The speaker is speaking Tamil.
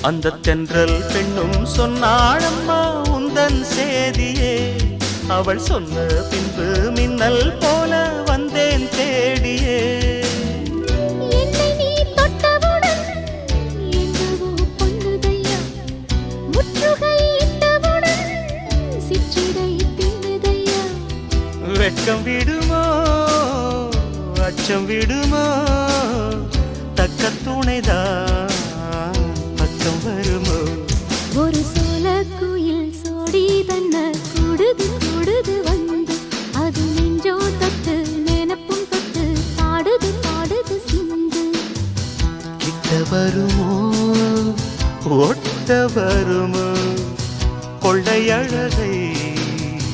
அந்த தென்றல் பெண்ணும் சொன்னாளம்மா உந்தன் சேதியே. அவள் சொன்ன பின்பு மின்னல் போல வந்தேன் தேடியே. என்னை நீ தொட்டவுடன் என்னவோ பொன்னுதையா, முற்றுகை இட்டவுடன் சிற்றிடை தின்னுதையா. வெட்கம் விடுமோ அச்சம் விடுமோ, தக்க துணைதான் பக்கம் வருமோ. ஒரு சோல குயில் சோடி தன்ன கூடுது கூடுது வந்து, அது நெஞ்சோ தொட்டு நினப்பும் தொட்டு பாடுது பாடுது சிந்து. கிட்ட வருமோ ஒட்ட வருமோ.